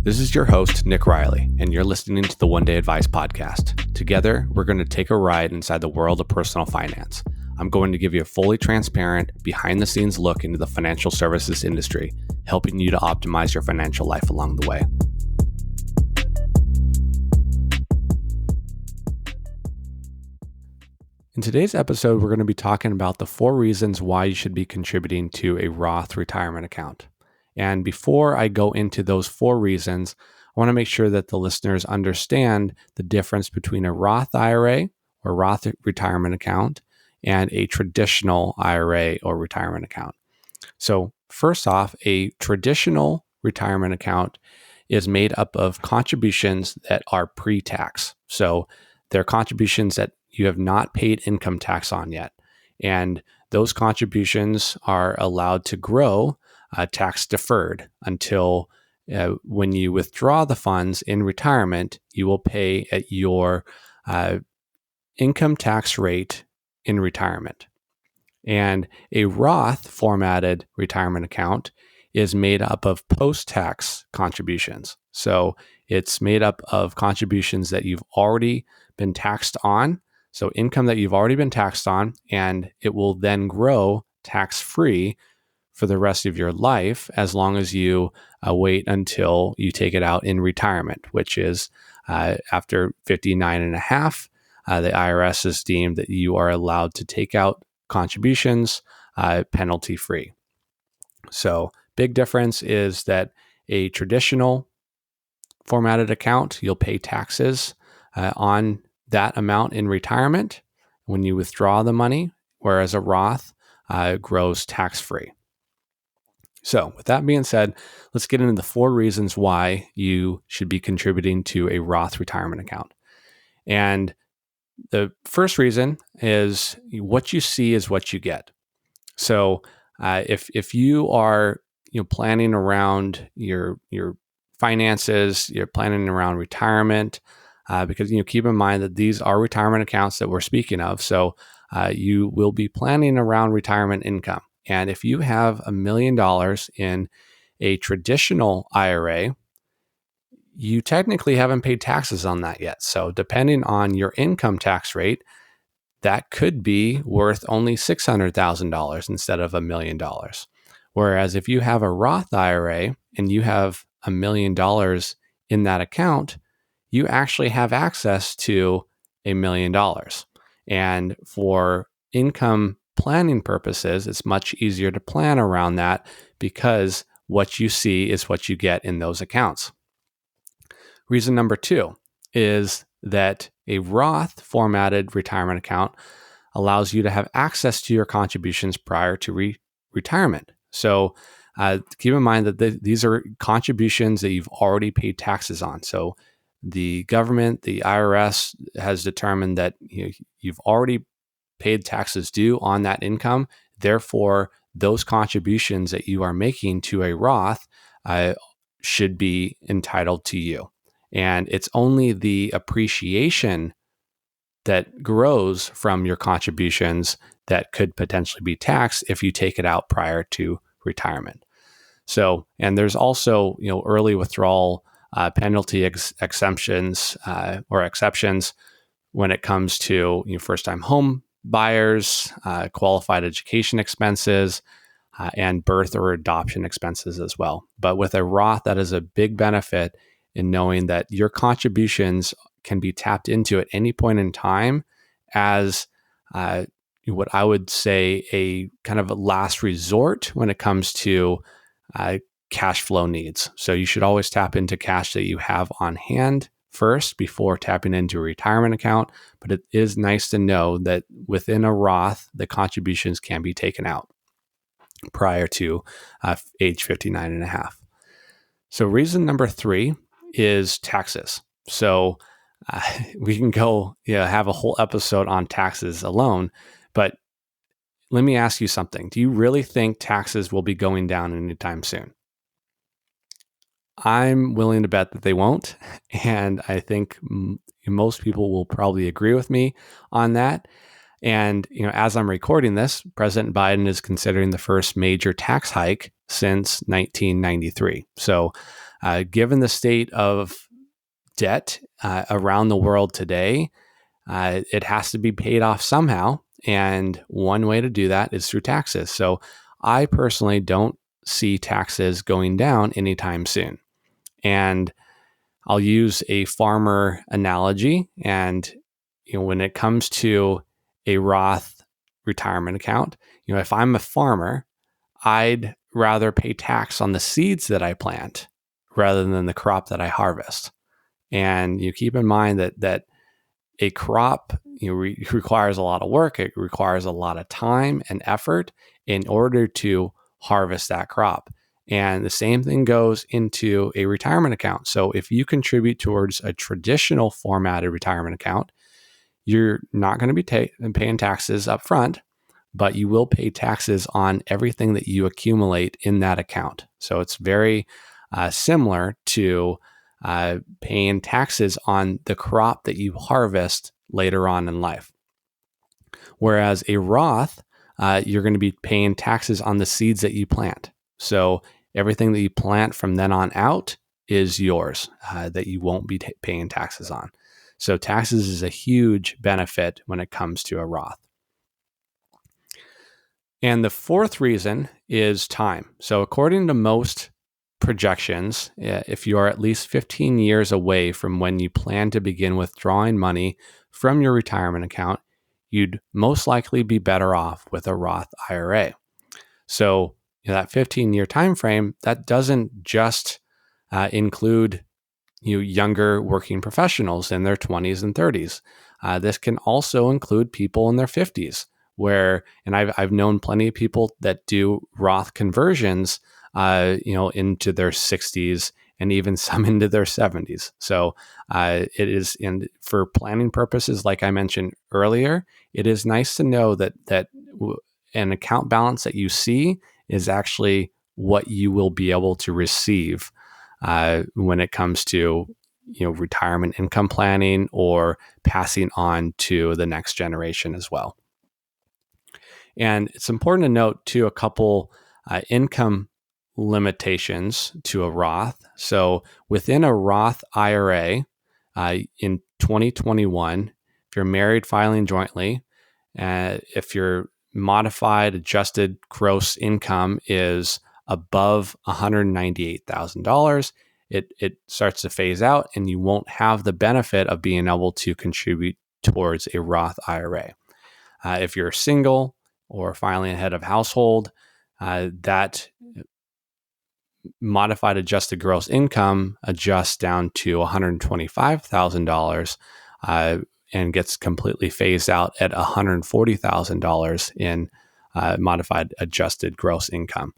This is your host, Nick Riley, and you're listening to the One Day Advice podcast. Together, we're going to take a ride inside the world of personal finance. I'm going to give you a fully transparent, behind-the-scenes look into the financial services industry, helping you to optimize your financial life along the way. In today's episode, we're going to be talking about the 4 reasons why you should be contributing to a Roth retirement account. And before I go into those 4 reasons, I want to make sure that the listeners understand the difference between a Roth IRA or Roth retirement account and a traditional IRA or retirement account. So first off, a traditional retirement account is made up of contributions that are pre-tax. So they're contributions that you have not paid income tax on yet. And those contributions are allowed to grow tax deferred until when you withdraw the funds in retirement, you will pay at your income tax rate in retirement. And a Roth formatted retirement account is made up of post-tax contributions. So it's made up of contributions that you've already been taxed on. So income that you've already been taxed on, and it will then grow tax-free for the rest of your life as long as you wait until you take it out in retirement, which is after 59 and a half, the IRS has deemed that you are allowed to take out contributions penalty-free. So big difference is that a traditional formatted account, you'll pay taxes on that amount in retirement when you withdraw the money, whereas a Roth grows tax-free. So with that being said, let's get into the 4 reasons why you should be contributing to a Roth retirement account. And the first reason is what you see is what you get. So if you are planning around your finances, you're planning around retirement, because keep in mind that these are retirement accounts that we're speaking of. So you will be planning around retirement income. And if you have $1 million in a traditional IRA, you technically haven't paid taxes on that yet. So depending on your income tax rate, that could be worth only $600,000 instead of $1 million. Whereas if you have a Roth IRA and you have $1 million in that account, you actually have access to $1 million. And for income planning purposes, it's much easier to plan around that because what you see is what you get in those accounts. Reason number 2 is that a Roth formatted retirement account allows you to have access to your contributions prior to retirement. So keep in mind that these are contributions that you've already paid taxes on. So the government, the IRS, has determined that you've already paid taxes due on that income. Therefore, those contributions that you are making to a Roth should be entitled to you. And it's only the appreciation that grows from your contributions that could potentially be taxed if you take it out prior to retirement. So, and there's also, early withdrawal penalty exemptions or exceptions when it comes to first-time home buyers, qualified education expenses, and birth or adoption expenses as well. But with a Roth, that is a big benefit in knowing that your contributions can be tapped into at any point in time as what I would say a kind of a last resort when it comes to cash flow needs. So you should always tap into cash that you have on hand first before tapping into a retirement account. But it is nice to know that within a Roth, the contributions can be taken out prior to age 59 and a half. So reason number 3 is taxes. So we can go have a whole episode on taxes alone, but let me ask you something. Do you really think taxes will be going down anytime soon? I'm willing to bet that they won't. And I think most people will probably agree with me on that. And, as I'm recording this, President Biden is considering the first major tax hike since 1993. So Given the state of debt around the world today, it has to be paid off somehow. And one way to do that is through taxes. So I personally don't see taxes going down anytime soon. And I'll use a farmer analogy. And when it comes to a Roth retirement account, if I'm a farmer, I'd rather pay tax on the seeds that I plant rather than the crop that I harvest. And you keep in mind that a crop requires a lot of work. It requires a lot of time and effort in order to harvest that crop. And the same thing goes into a retirement account. So if you contribute towards a traditional formatted retirement account, you're not going to be paying taxes up front, but you will pay taxes on everything that you accumulate in that account. So it's very similar to paying taxes on the crop that you harvest later on in life. Whereas a Roth, you're going to be paying taxes on the seeds that you plant. So everything that you plant from then on out is yours, that you won't be paying taxes on. So taxes is a huge benefit when it comes to a Roth. And the fourth reason is time. So according to most projections, if you are at least 15 years away from when you plan to begin withdrawing money from your retirement account, you'd most likely be better off with a Roth IRA. So that 15-year time frame, that doesn't just include younger working professionals in their 20s and 30s. This can also include people in their 50s, and I've known plenty of people that do Roth conversions, into their 60s and even some into their 70s. So it is, and for planning purposes, like I mentioned earlier, it is nice to know that an account balance that you see is actually what you will be able to receive when it comes to retirement income planning or passing on to the next generation as well. And it's important to note too a couple income limitations to a Roth. So within a Roth IRA in 2021, if you're married filing jointly, if your modified adjusted gross income is above $198,000, it starts to phase out and you won't have the benefit of being able to contribute towards a Roth IRA. If you're single or filing a head of household, that modified adjusted gross income adjusts down to $125,000 and gets completely phased out at $140,000 in modified adjusted gross income.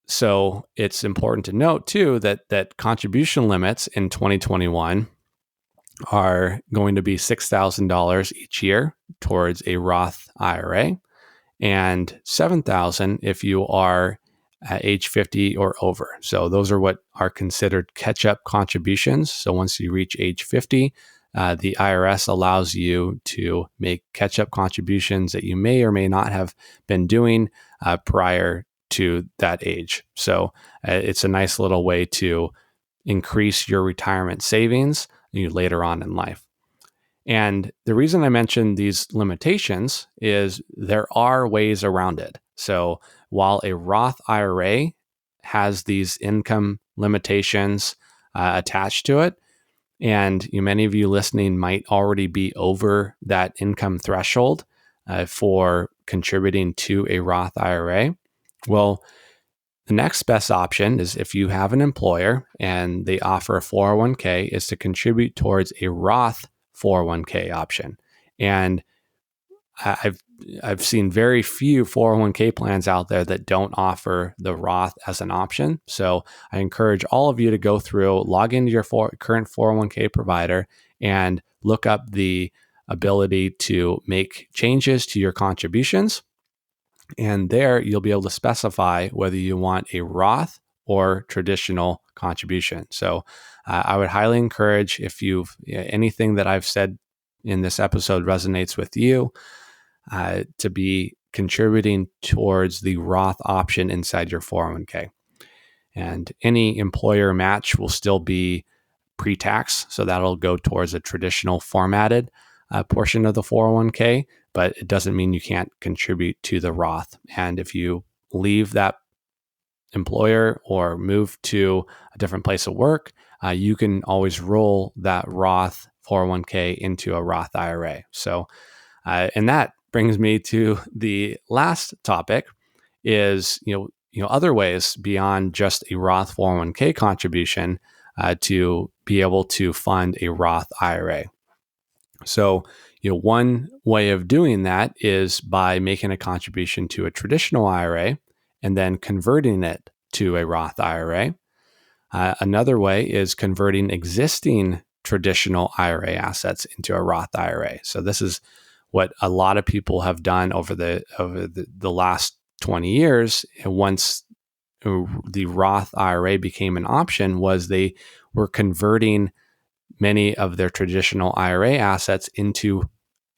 So it's important to note too that contribution limits in 2021 are going to be $6,000 each year towards a Roth IRA, and $7,000 if you are at age 50 or over. So those are what are considered catch-up contributions. So once you reach age 50, the IRS allows you to make catch-up contributions that you may or may not have been doing prior to that age. So it's a nice little way to increase your retirement savings later on in life. And the reason I mentioned these limitations is there are ways around it. So while a Roth IRA has these income limitations attached to it, and many of you listening might already be over that income threshold for contributing to a Roth IRA, well, the next best option is if you have an employer and they offer a 401k is to contribute towards a Roth 401k option. And I've seen very few 401k plans out there that don't offer the Roth as an option. So I encourage all of you to go through, log into your current 401k provider and look up the ability to make changes to your contributions. And there you'll be able to specify whether you want a Roth or traditional contribution. So I would highly encourage, if anything that I've said in this episode resonates with you, to be contributing towards the Roth option inside your 401k. And any employer match will still be pre-tax, so that'll go towards a traditional formatted portion of the 401k, but it doesn't mean you can't contribute to the Roth. And if you leave that employer or move to a different place of work, you can always roll that Roth 401k into a Roth IRA. So, and that brings me to the last topic: is other ways beyond just a Roth 401k contribution to be able to fund a Roth IRA. So, one way of doing that is by making a contribution to a traditional IRA and then converting it to a Roth IRA. Another way is converting existing traditional IRA assets into a Roth IRA. So this is what a lot of people have done over the last 20 years. And once the Roth IRA became an option, was they were converting many of their traditional IRA assets into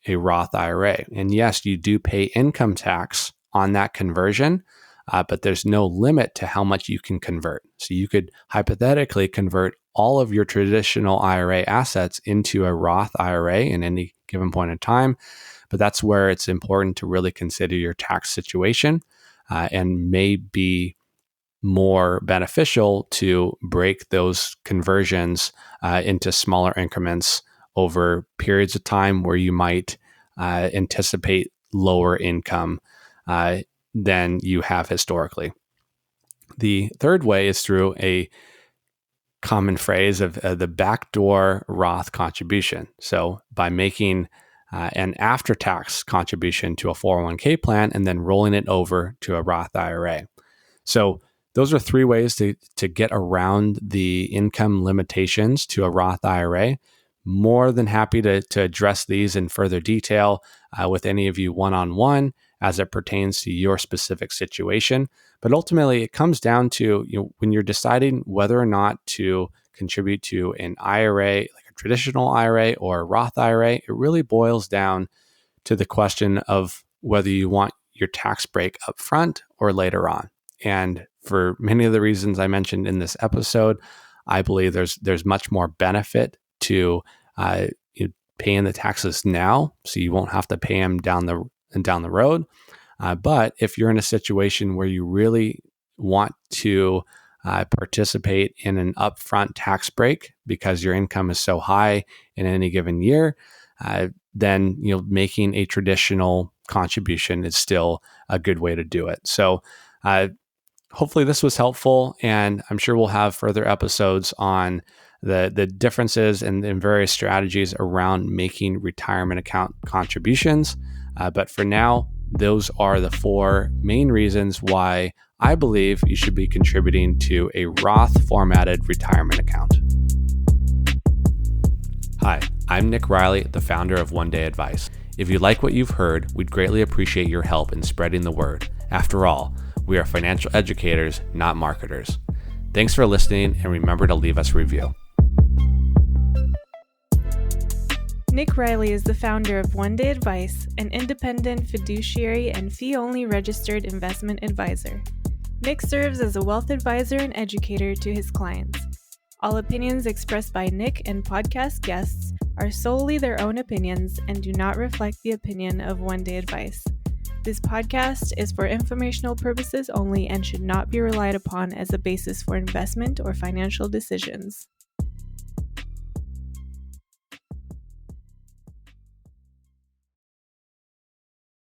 a Roth IRA. And yes, you do pay income tax on that conversion, but there's no limit to how much you can convert. So you could hypothetically convert all of your traditional IRA assets into a Roth IRA in any given point in time. But that's where it's important to really consider your tax situation and may be more beneficial to break those conversions into smaller increments over periods of time where you might anticipate lower income than you have historically. The third way is through a common phrase of the backdoor Roth contribution. So by making an after-tax contribution to a 401k plan and then rolling it over to a Roth IRA. So those are three ways to get around the income limitations to a Roth IRA. More than happy to address these in further detail with any of you one-on-one as it pertains to your specific situation. But ultimately, it comes down to when you're deciding whether or not to contribute to an IRA, like a traditional IRA or a Roth IRA, it really boils down to the question of whether you want your tax break up front or later on. And for many of the reasons I mentioned in this episode, I believe there's much more benefit to paying the taxes now, so you won't have to pay them down the road. But if you're in a situation where you really want to participate in an upfront tax break because your income is so high in any given year, then making a traditional contribution is still a good way to do it. So hopefully this was helpful, and I'm sure we'll have further episodes on the differences and various strategies around making retirement account contributions. But for now, those are the four main reasons why I believe you should be contributing to a Roth formatted retirement account. Hi, I'm Nick Riley, the founder of One Day Advice. If you like what you've heard, we'd greatly appreciate your help in spreading the word. After all, we are financial educators, not marketers. Thanks for listening, and remember to leave us a review. Nick Riley is the founder of One Day Advice, an independent fiduciary and fee-only registered investment advisor. Nick serves as a wealth advisor and educator to his clients. All opinions expressed by Nick and podcast guests are solely their own opinions and do not reflect the opinion of One Day Advice. This podcast is for informational purposes only and should not be relied upon as a basis for investment or financial decisions.